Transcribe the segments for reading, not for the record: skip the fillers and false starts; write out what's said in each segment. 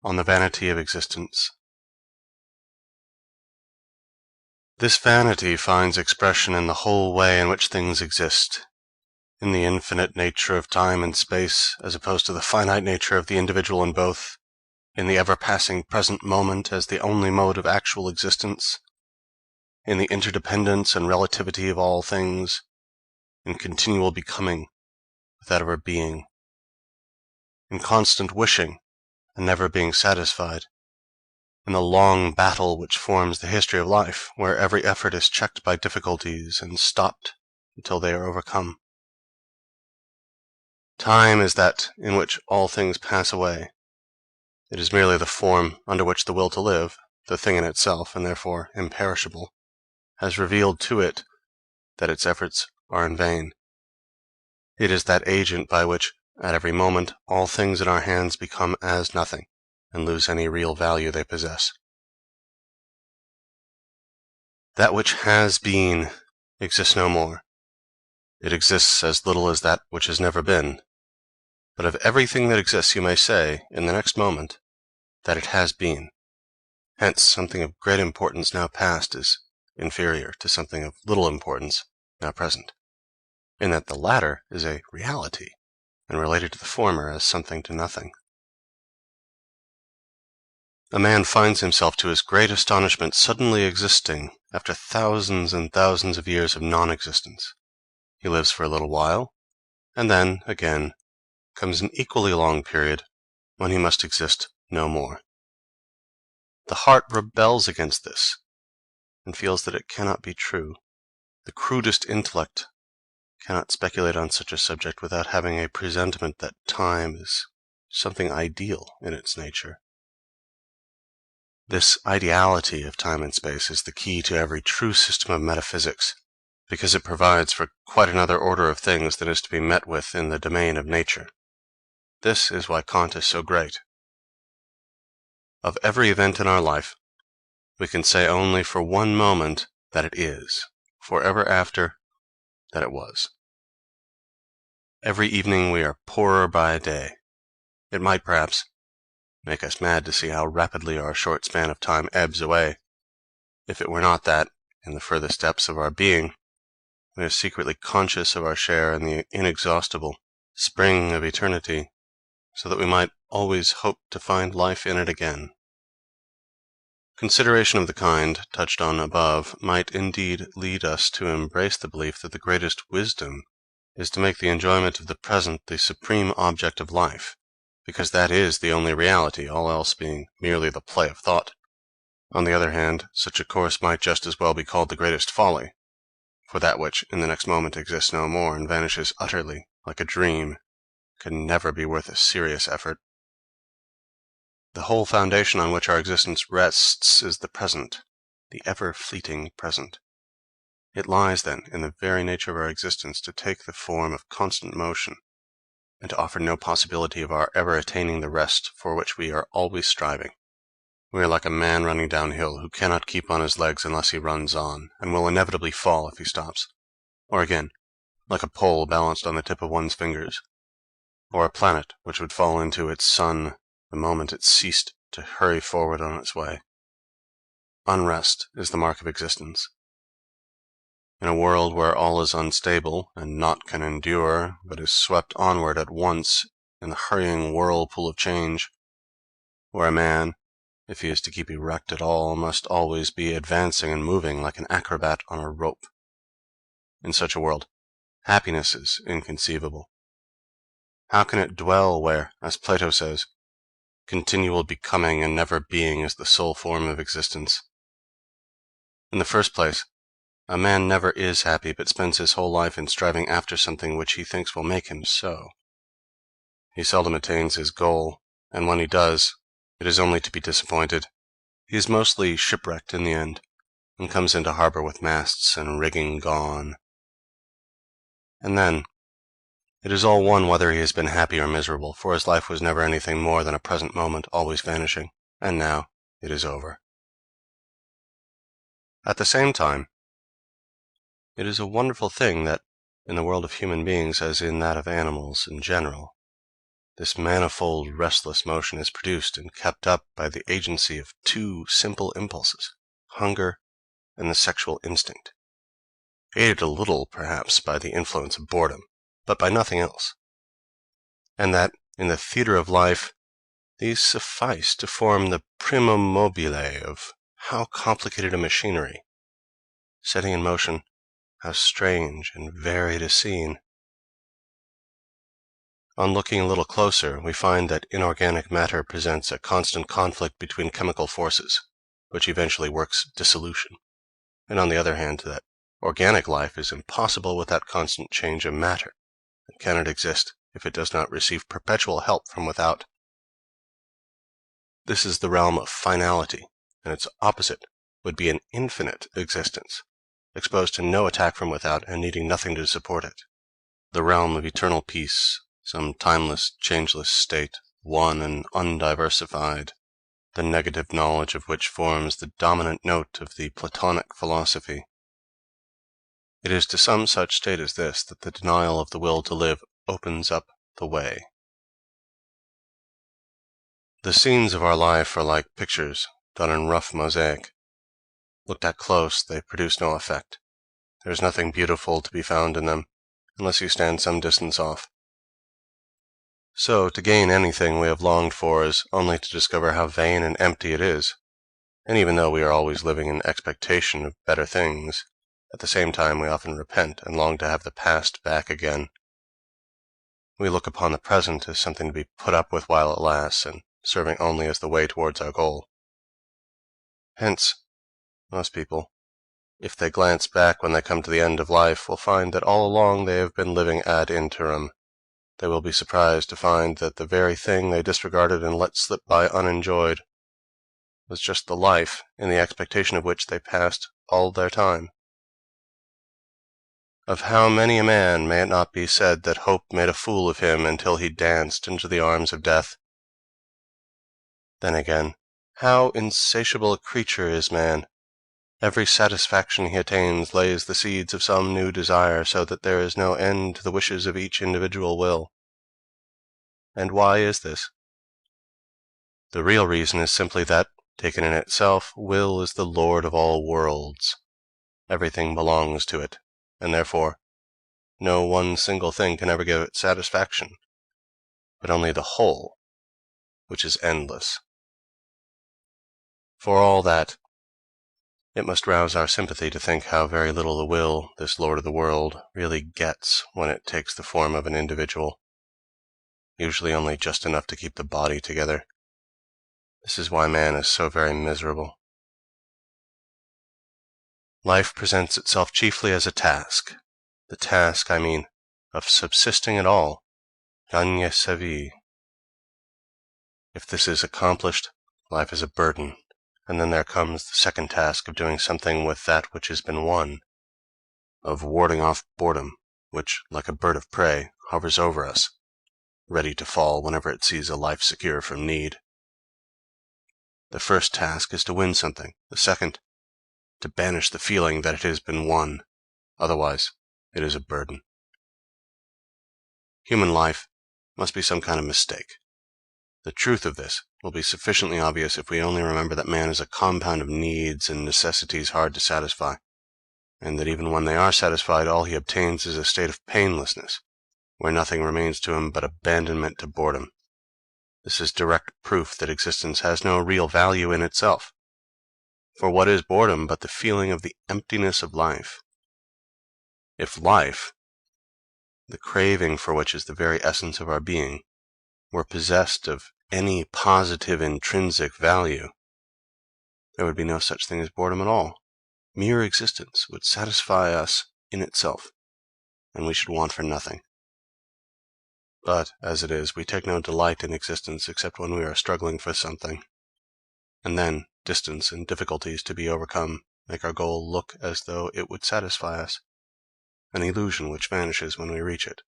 on the vanity of existence. This vanity finds expression in the whole way in which things exist, in the infinite nature of time and space, as opposed to the finite nature of the individual in both, in the ever-passing present moment as the only mode of actual existence, in the interdependence and relativity of all things, in continual becoming without ever being, in constant wishing and never being satisfied, in the long battle which forms the history of life, where every effort is checked by difficulties and stopped until they are overcome. Time is that in which all things pass away. It is merely the form under which the will to live, the thing in itself and therefore imperishable, has revealed to it that its efforts are in vain. It is that agent by which, at every moment, all things in our hands become as nothing, and lose any real value they possess. That which has been exists no more. It exists as little as that which has never been. But of everything that exists you may say, in the next moment, that it has been. Hence, something of great importance now past is inferior to something of little importance now present, in that the latter is a reality, and related to the former as something to nothing. A man finds himself, to his great astonishment, suddenly existing after thousands and thousands of years of non-existence. He lives for a little while, and then, again, comes an equally long period when he must exist no more. The heart rebels against this, and feels that it cannot be true. The crudest intellect cannot speculate on such a subject without having a presentiment that time is something ideal in its nature. This ideality of time and space is the key to every true system of metaphysics, because it provides for quite another order of things than is to be met with in the domain of nature. This is why Kant is so great. Of every event in our life, we can say only for one moment that it is, for ever after that it was. Every evening we are poorer by day. It might, perhaps, make us mad to see how rapidly our short span of time ebbs away, if it were not that, in the furthest depths of our being, we are secretly conscious of our share in the inexhaustible spring of eternity, so that we might always hope to find life in it again. Consideration of the kind, touched on above, might indeed lead us to embrace the belief that the greatest wisdom is to make the enjoyment of the present the supreme object of life, because that is the only reality, all else being merely the play of thought. On the other hand, such a course might just as well be called the greatest folly, for that which in the next moment exists no more and vanishes utterly, like a dream, can never be worth a serious effort. The whole foundation on which our existence rests is the present, the ever-fleeting present. It lies, then, in the very nature of our existence to take the form of constant motion, and to offer no possibility of our ever attaining the rest for which we are always striving. We are like a man running downhill who cannot keep on his legs unless he runs on, and will inevitably fall if he stops. Or again, like a pole balanced on the tip of one's fingers, or a planet which would fall into its sun the moment it ceased to hurry forward on its way. Unrest is the mark of existence. In a world where all is unstable, and naught can endure, but is swept onward at once in the hurrying whirlpool of change, where a man, if he is to keep erect at all, must always be advancing and moving like an acrobat on a rope. In such a world, happiness is inconceivable. How can it dwell where, as Plato says, continual becoming and never being is the sole form of existence? In the first place, a man never is happy, but spends his whole life in striving after something which he thinks will make him so. He seldom attains his goal, and when he does, it is only to be disappointed. He is mostly shipwrecked in the end, and comes into harbor with masts and rigging gone. And then, it is all one whether he has been happy or miserable, for his life was never anything more than a present moment always vanishing, and now it is over. At the same time, it is a wonderful thing that, in the world of human beings as in that of animals in general, This manifold restless motion is produced and kept up by the agency of two simple impulses, hunger and the sexual instinct, aided a little, perhaps, by the influence of boredom, but by nothing else. And that, in the theatre of life, these suffice to form the primum mobile of how complicated a machinery, setting in motion how strange and varied a scene. On looking a little closer, we find that inorganic matter presents a constant conflict between chemical forces, which eventually works dissolution, and on the other hand, that organic life is impossible without constant change of matter, and cannot exist if it does not receive perpetual help from without. This is the realm of finality, and its opposite would be an infinite existence, exposed to no attack from without and needing nothing to support it. The realm of eternal peace, some timeless, changeless state, one and undiversified, the negative knowledge of which forms the dominant note of the Platonic philosophy. It is to some such state as this that the denial of the will to live opens up the way. The scenes of our life are like pictures done in rough mosaic. Looked at close, they produce no effect. There is nothing beautiful to be found in them, unless you stand some distance off. So, to gain anything we have longed for is only to discover how vain and empty it is. And even though we are always living in expectation of better things, at the same time we often repent and long to have the past back again. We look upon the present as something to be put up with while it lasts, and serving only as the way towards our goal. Hence, most people, if they glance back when they come to the end of life, will find that all along they have been living ad interim. They will be surprised to find that the very thing they disregarded and let slip by unenjoyed was just the life in the expectation of which they passed all their time. Of how many a man may it not be said that hope made a fool of him until he danced into the arms of death? Then again, how insatiable a creature is man! Every satisfaction he attains lays the seeds of some new desire, so that there is no end to the wishes of each individual will. And why is this? The real reason is simply that, taken in itself, will is the lord of all worlds. Everything belongs to it, and therefore no one single thing can ever give it satisfaction, but only the whole, which is endless. For all that, it must rouse our sympathy to think how very little the will, this lord of the world, really gets when it takes the form of an individual, usually only just enough to keep the body together. This is why man is so very miserable. Life presents itself chiefly as a task, the task, I mean, of subsisting at all, gagner sa vie. If this is accomplished, life is a burden. And then there comes the second task of doing something with that which has been won, of warding off boredom, which, like a bird of prey, hovers over us, ready to fall whenever it sees a life secure from need. The first task is to win something, the second, to banish the feeling that it has been won, otherwise it is a burden. Human life must be some kind of mistake. The truth of this will be sufficiently obvious if we only remember that man is a compound of needs and necessities hard to satisfy, and that even when they are satisfied, all he obtains is a state of painlessness, where nothing remains to him but abandonment to boredom. This is direct proof that existence has no real value in itself. For what is boredom but the feeling of the emptiness of life? If life, the craving for which is the very essence of our being, were possessed of any positive intrinsic value, there would be no such thing as boredom at all. Mere existence would satisfy us in itself, and we should want for nothing. But, as it is, we take no delight in existence except when we are struggling for something, and then distance and difficulties to be overcome make our goal look as though it would satisfy us, an illusion which vanishes when we reach it,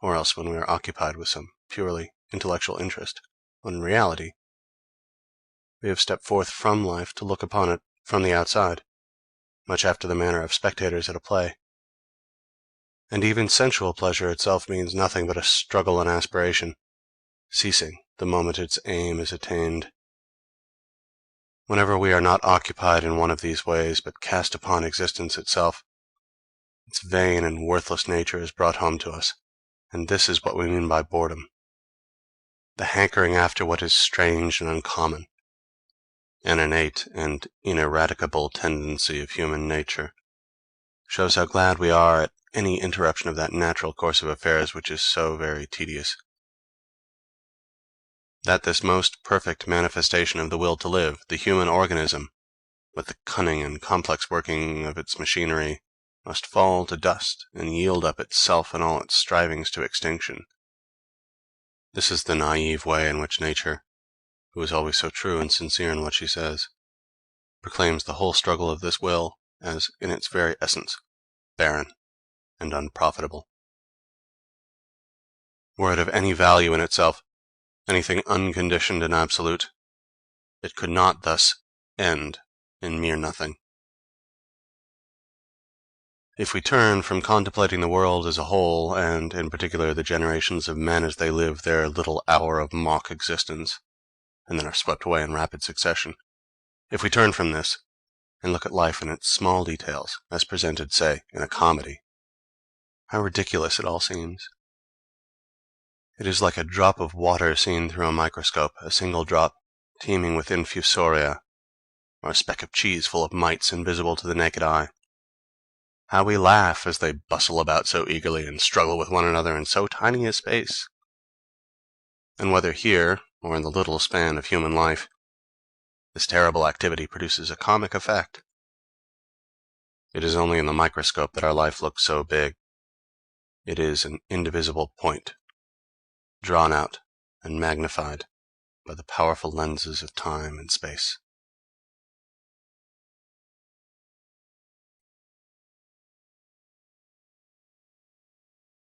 or else when we are occupied with some purely intellectual interest, when in reality we have stepped forth from life to look upon it from the outside, much after the manner of spectators at a play. And even sensual pleasure itself means nothing but a struggle and aspiration. ceasing the moment its aim is attained. Whenever we are not occupied in one of these ways, but cast upon existence itself, its vain and worthless nature is brought home to us, and this is what we mean by boredom. The hankering after what is strange and uncommon, an innate and ineradicable tendency of human nature, shows how glad we are at any interruption of that natural course of affairs which is so very tedious. That this most perfect manifestation of the will to live, the human organism, with the cunning and complex working of its machinery, must fall to dust and yield up itself and all its strivings to extinction. This is the naive way in which nature, who is always so true and sincere in what she says, proclaims the whole struggle of this will as, in its very essence, barren and unprofitable. Were it of any value in itself, anything unconditioned and absolute, it could not thus end in mere nothing. If we turn from contemplating the world as a whole, and in particular the generations of men as they live their little hour of mock existence, and then are swept away in rapid succession, if we turn from this, and look at life in its small details, as presented, say, in a comedy, how ridiculous it all seems. It is like a drop of water seen through a microscope, a single drop, teeming with infusoria, or a speck of cheese full of mites invisible to the naked eye. How we laugh as they bustle about so eagerly and struggle with one another in so tiny a space! And whether here, or in the little span of human life, this terrible activity produces a comic effect. It is only in the microscope that our life looks so big. It is an indivisible point, drawn out and magnified by the powerful lenses of time and space.